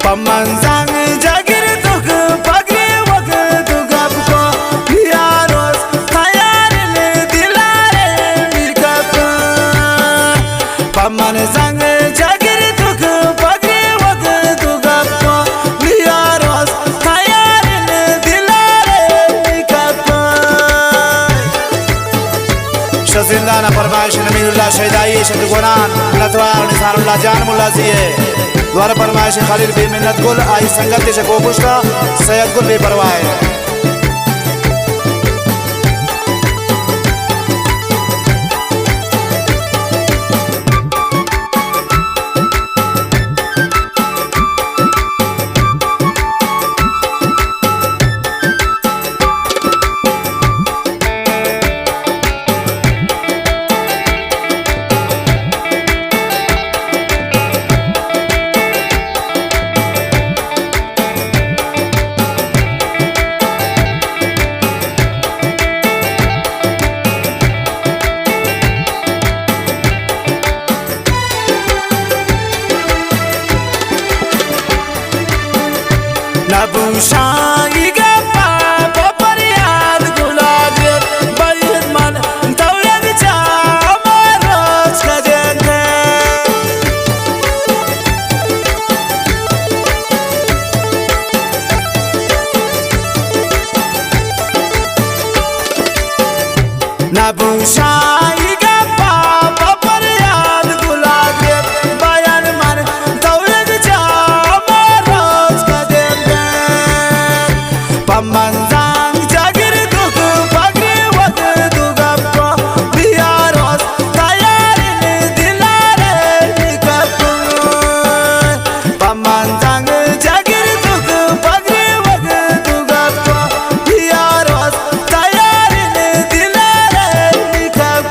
Pamanzang jagir tuk pagri wak tugap ko yaros thayarin dilare mirkap Pamanzang jagir tuk pagri wak tugap ko yaros thayarin dilare mirkap Shazindana Parvaish Namirullah Shahidayi Shadgunan Natwar Nisarullah Jan Mullaziye द्वारा परमाइश खालिद बेमिन्नत गुल आई संगत शको पुष्टा सैयद गुल बेपरवाह Nabusha igapa papariyad guladir bayid man tawlad cha amaros kadente Nabusha igapa papariyad guladir bayid man tawlad cha amaros kadente Pamanzang jagir tuk pagri wak tugap ko yaros thayarin dilare mirkap Pamanzang jagir tuk pagri wak tugap ko yaros thayarin dilare mirkap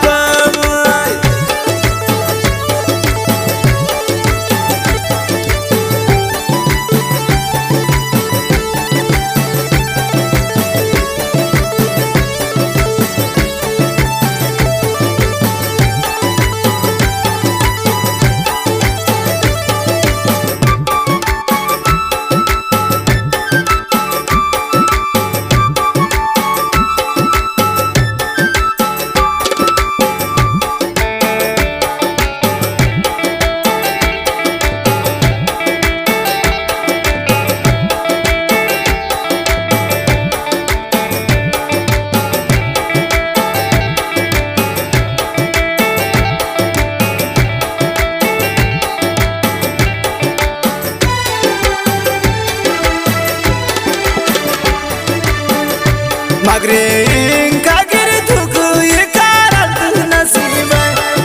Magrin kagir tuk yekarat nasib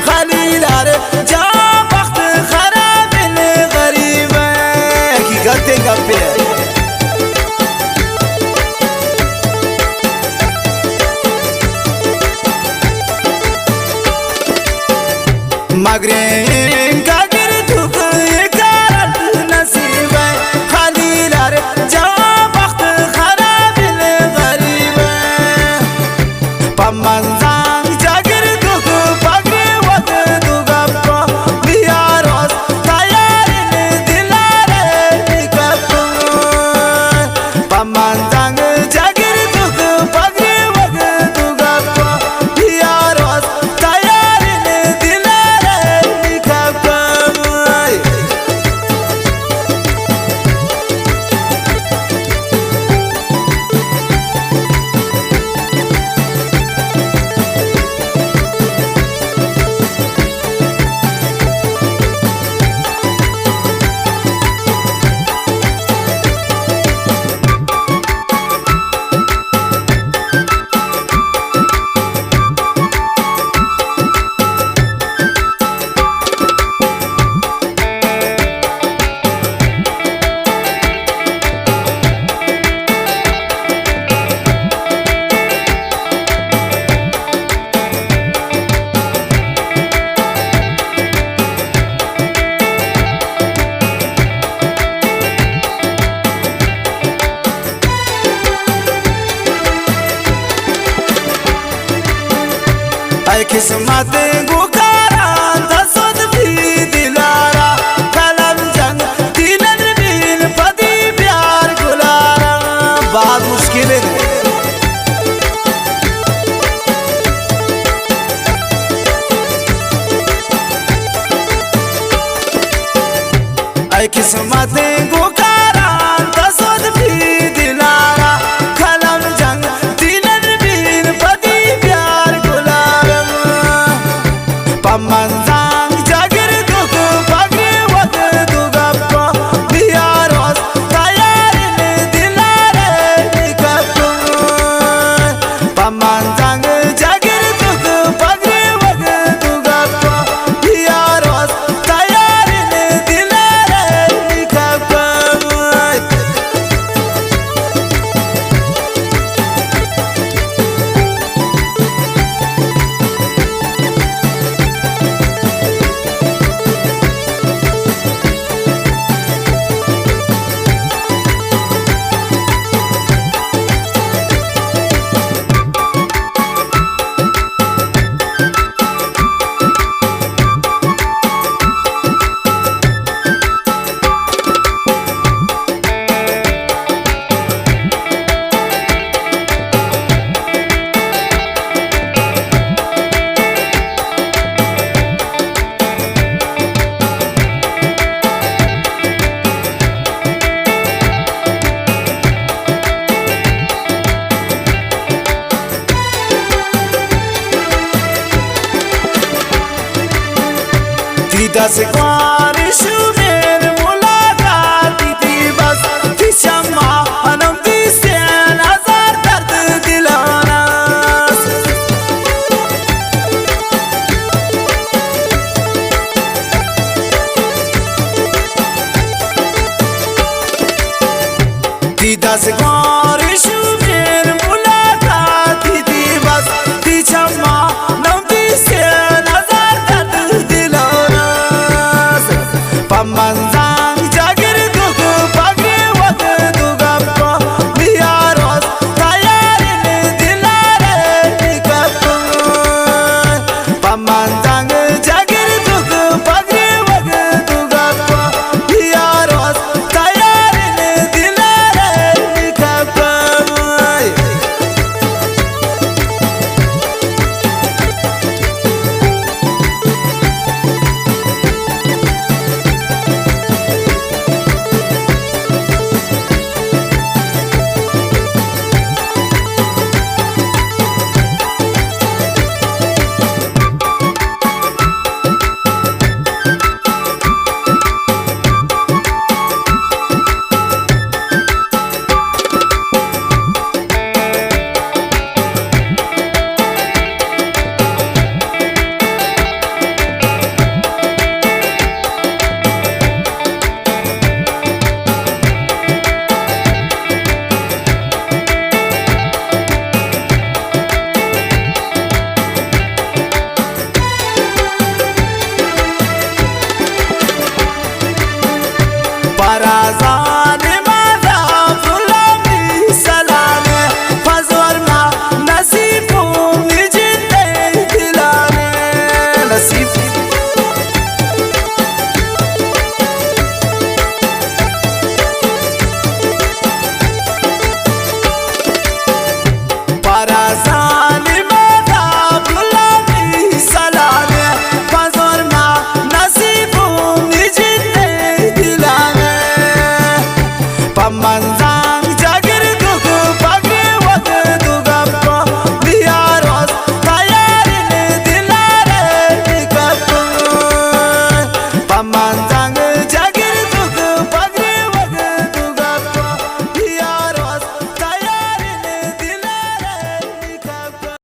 khalilar ja वक्त खराब ने गरीब की गते गप्पे Magrin kagir tuk yekarat nasib khalilar ja वक्त खराब ने गरीब Pamanzang jagir tuk pagri wak tugap ko yaros thayarin dilare mirkap Pamanzang jagir tuk pagri wak tugap ko yaros thayarin dilare mirkap ay kismat gukaran tasod fi dilara kalam jang dinar bin ऐ किस्मत गुकारान तसद भी दिलारा खलम जंग दिलन बीन पदी प्यार गुलारम पमन जांग जागिर दुख पगरे वद दुगप्पा बियारोस तयारिन दिलारे निकप्पा पमन जांग जागिर दुख पगरे वद दुगप्पा बियारोस तयारिन दिलारे निकप्पा दस ख्वारिश मेर मुलाकात थी बस थी शम्मा अनम थी सैन हजार दर्द दिलाना थी दस ख्वारिश मेर मुलाकात थी बस थी शम्मा अनम थी सैन हजार दर्द दिलाना पमन